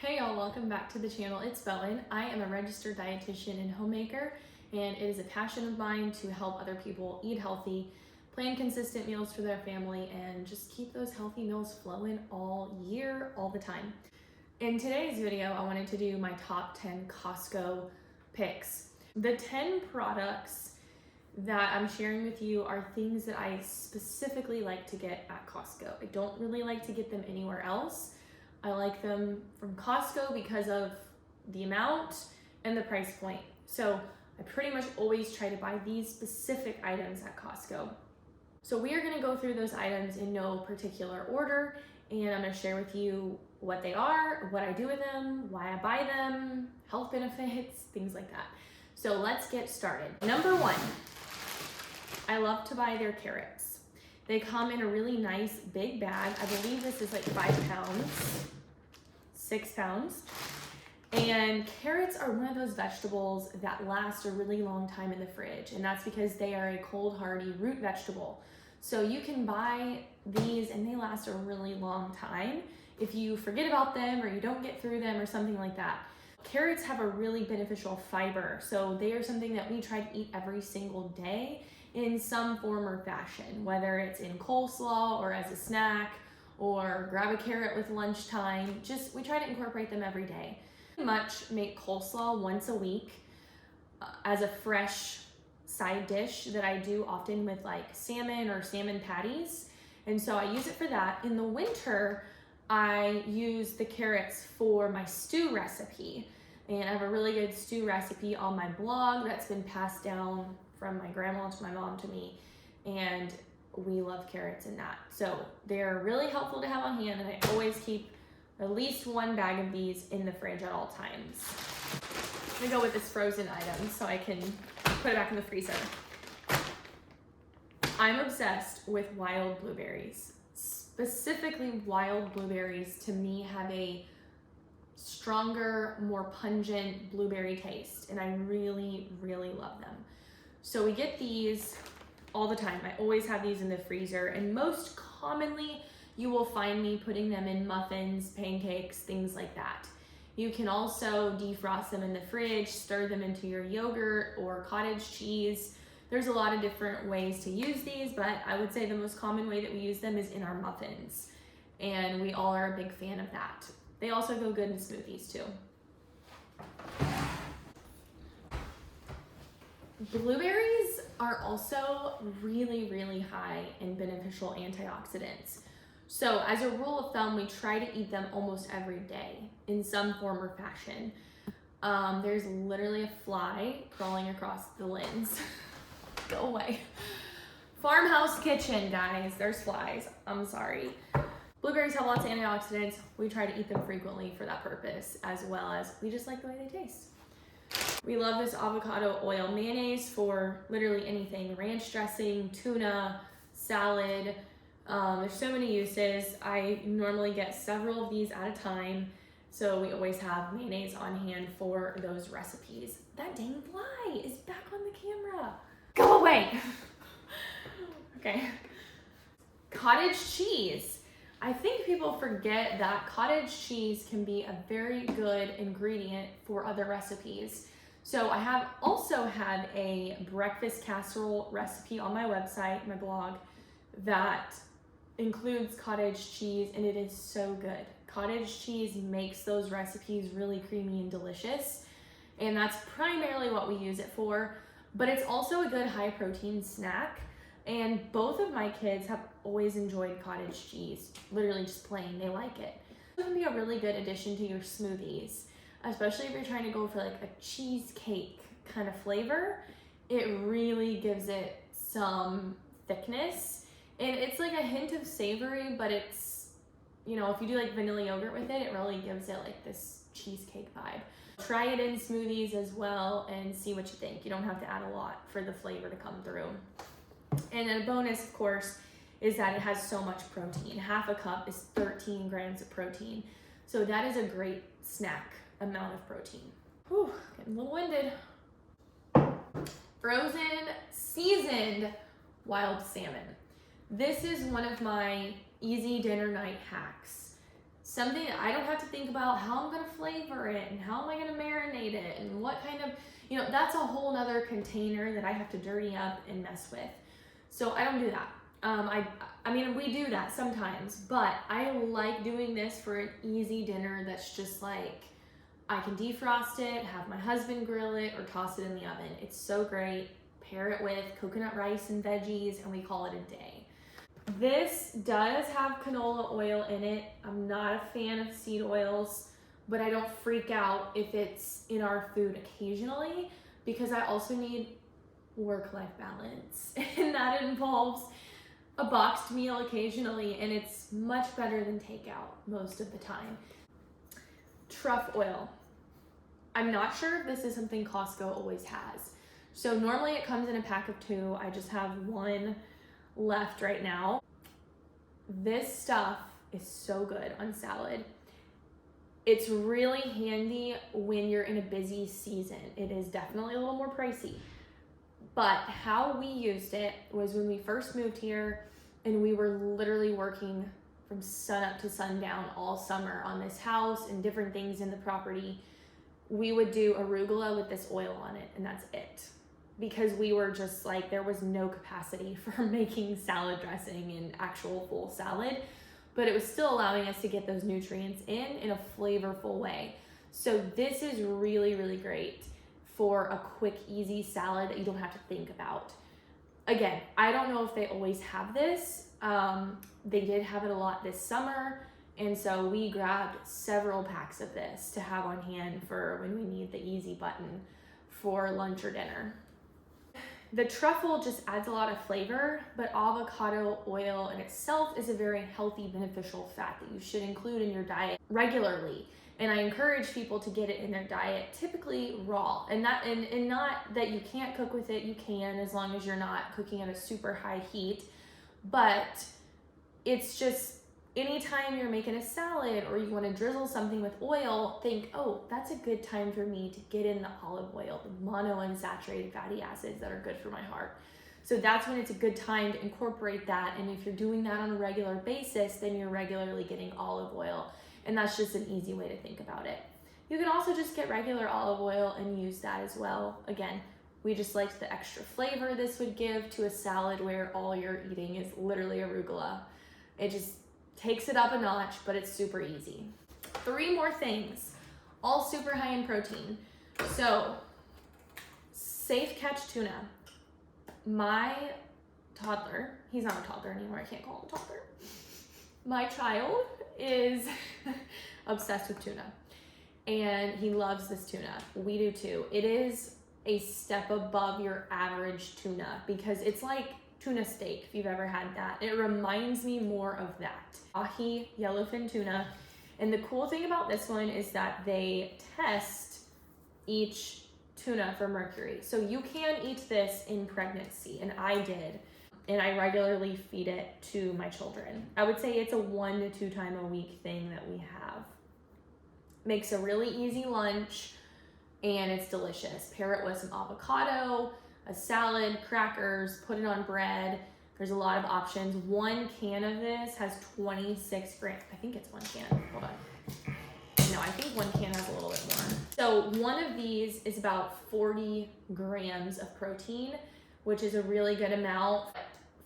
Hey y'all, welcome back to the channel. It's Bellen. I am a registered dietitian and homemaker, and it is a passion of mine to help other people eat healthy, plan consistent meals for their family, and just keep those healthy meals flowing all year, all the time. In today's video, I wanted to do my top 10 Costco picks. The 10 products that I'm sharing with you are things that I specifically like to get at Costco. I don't really like to get them anywhere else. I like them from Costco because of the amount and the price point. So I pretty much always try to buy these specific items at Costco. So we are gonna go through those items in no particular order, and I'm gonna share with you what they are, what I do with them, why I buy them, health benefits, things like that. So let's get started. Number one, I love to buy their carrots. They come in a really nice big bag. I believe this is like 5 pounds, 6 pounds. And carrots are one of those vegetables that last a really long time in the fridge. And that's because they are a cold hardy root vegetable. So you can buy these and they last a really long time if you forget about them or you don't get through them or something like that. Carrots have a really beneficial fiber. So they are something that we try to eat every single day in some form or fashion, whether it's in coleslaw or as a snack or grab a carrot with lunchtime. We try to incorporate them every day. Pretty much make coleslaw once a week as a fresh side dish that I do often with like salmon or salmon patties. And so I use it for that. In the winter, I use the carrots for my stew recipe. And I have a really good stew recipe on my blog that's been passed down from my grandma to my mom to me, and we love carrots in that. So they're really helpful to have on hand, and I always keep at least one bag of these in the fridge at all times. I'm gonna go with this frozen item so I can put it back in the freezer. I'm obsessed with wild blueberries. Specifically, wild blueberries to me have a stronger, more pungent blueberry taste, and I really, really love them. So we get these all the time. I always have these in the freezer, and most commonly you will find me putting them in muffins, pancakes, things like that. You can also defrost them in the fridge, stir them into your yogurt or cottage cheese. There's a lot of different ways to use these, but I would say the most common way that we use them is in our muffins, and we all are a big fan of that. They also go good in smoothies too. Blueberries are also really, really high in beneficial antioxidants. So as a rule of thumb, we try to eat them almost every day in some form or fashion. There's literally a fly crawling across the lens. Go away. Farmhouse kitchen, guys. There's flies. I'm sorry. Blueberries have lots of antioxidants. We try to eat them frequently for that purpose, as well as we just like the way they taste. We love this avocado oil mayonnaise for literally anything. Ranch dressing, tuna, salad. There's so many uses. I normally get several of these at a time, so we always have mayonnaise on hand for those recipes. That dang fly is back on the camera. Go away. Okay. Cottage cheese. I think people forget that cottage cheese can be a very good ingredient for other recipes. So I have also had a breakfast casserole recipe on my website, my blog, that includes cottage cheese, and it is so good. Cottage cheese makes those recipes really creamy and delicious, and that's primarily what we use it for, but it's also a good high protein snack. And both of my kids have always enjoyed cottage cheese, literally just plain, they like it. It can be a really good addition to your smoothies, especially if you're trying to go for like a cheesecake kind of flavor. It really gives it some thickness, and it's like a hint of savory, but it's, you know, if you do like vanilla yogurt with it, it really gives it like this cheesecake vibe. Try it in smoothies as well and see what you think. You don't have to add a lot for the flavor to come through. And then a bonus, of course, is that it has so much protein. Half a cup is 13 grams of protein. So that is a great snack amount of protein. Whew, getting a little winded. Frozen, seasoned wild salmon. This is one of my easy dinner night hacks. something that I don't have to think about how I'm gonna flavor it and how am I gonna marinate it and what kind of, that's a whole nother container that I have to dirty up and mess with. So I don't do that. I mean, we do that sometimes, but I like doing this for an easy dinner that's just like, I can defrost it, have my husband grill it, or toss it in the oven. It's so great. Pair it with coconut rice and veggies, and we call it a day. This does have canola oil in it. I'm not a fan of seed oils, but I don't freak out if it's in our food occasionally, because I also need work-life balance, and that involves a boxed meal occasionally, and it's much better than takeout most of the time. Truff oil. I'm not sure if this is something Costco always has. So normally it comes in a pack of 2. I just have 1 left right now. This stuff is so good on salad. It's really handy when you're in a busy season. It is definitely a little more pricey. But how we used it was when we first moved here and we were literally working from sunup to sundown all summer on this house and different things in the property. We would do arugula with this oil on it, and that's it. Because we were just like, there was no capacity for making salad dressing and actual full salad, but it was still allowing us to get those nutrients in a flavorful way. So this is really, really great for a quick, easy salad that you don't have to think about. Again, I don't know if they always have this. They did have it a lot this summer, and so we grabbed several packs of this to have on hand for when we need the easy button for lunch or dinner. The truffle just adds a lot of flavor, but avocado oil in itself is a very healthy, beneficial fat that you should include in your diet regularly. And I encourage people to get it in their diet, typically raw. And not that you can't cook with it, you can, as long as you're not cooking at a super high heat. But it's just, anytime you're making a salad or you want to drizzle something with oil, think, oh, that's a good time for me to get in the olive oil, the monounsaturated fatty acids that are good for my heart. So that's when it's a good time to incorporate that. And if you're doing that on a regular basis, then you're regularly getting olive oil. And that's just an easy way to think about it. You can also just get regular olive oil and use that as well. Again, we just liked the extra flavor this would give to a salad where all you're eating is literally arugula. It just takes it up a notch, but it's super easy. 3 more things, all super high in protein. So, safe catch tuna. My toddler, he's not a toddler anymore, I can't call him a toddler. My child is obsessed with tuna, and he loves this tuna. We do too. It is a step above your average tuna because it's like tuna steak, if you've ever had that. It reminds me more of that. Ahi yellowfin tuna. And the cool thing about this one is that they test each tuna for mercury. So you can eat this in pregnancy, and I did. And I regularly feed it to my children. I would say it's a 1 to 2 time a week thing that we have. Makes a really easy lunch, and it's delicious. Pair it with some avocado, a salad, crackers, put it on bread. There's a lot of options. 1 can of this has 26 grams. I think it's 1 can. Hold on. No, I think 1 can has a little bit more. So 1 of these is about 40 grams of protein, which is a really good amount.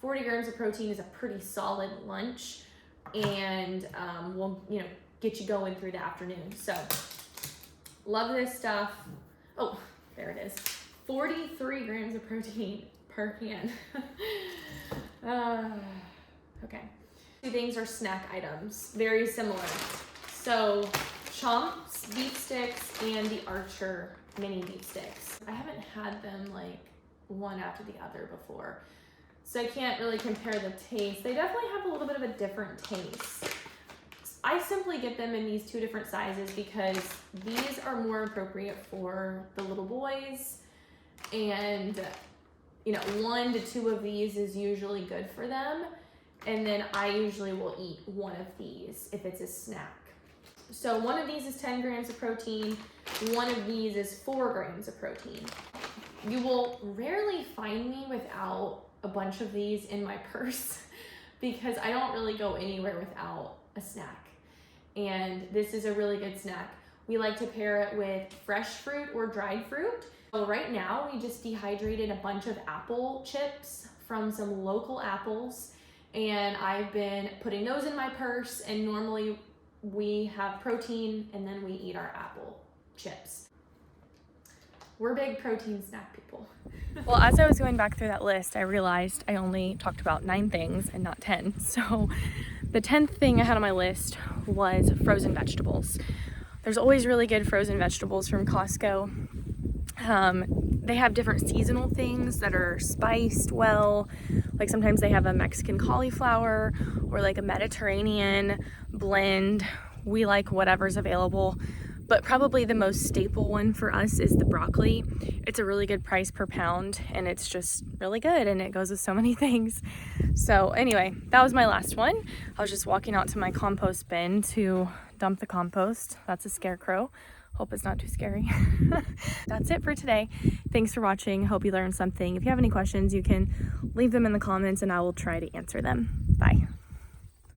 40 grams of protein is a pretty solid lunch, and will get you going through the afternoon. So love this stuff. Oh, there it is. 43 grams of protein per can. Okay. 2 things are snack items, very similar. So chomps, beef sticks, and the Archer mini beef sticks. I haven't had them like one after the other before, so I can't really compare the taste. They definitely have a little bit of a different taste. I simply get them in these 2 different sizes because these are more appropriate for the little boys, and 1 to 2 of these is usually good for them, and then I usually will eat 1 of these if it's a snack. So 1 of these is 10 grams of protein, 1 of these is 4 grams of protein. You will rarely find me without a bunch of these in my purse because I don't really go anywhere without a snack. and this is a really good snack. We like to pair it with fresh fruit or dried fruit. So right now we just dehydrated a bunch of apple chips from some local apples, and I've been putting those in my purse, and normally we have protein and then we eat our apple chips. We're big protein snack people. Well, as I was going back through that list, I realized I only talked about 9 things and not 10. So the 10th thing I had on my list was frozen vegetables. There's always really good frozen vegetables from Costco. They have different seasonal things that are spiced well. Like sometimes they have a Mexican cauliflower or like a Mediterranean blend. We like whatever's available, but probably the most staple one for us is the broccoli. It's a really good price per pound, and it's just really good, and it goes with so many things. So anyway, that was my last one. I was just walking out to my compost bin to dump the compost. That's a scarecrow. Hope it's not too scary. That's it for today. Thanks for watching. Hope you learned something. If you have any questions, you can leave them in the comments and I will try to answer them.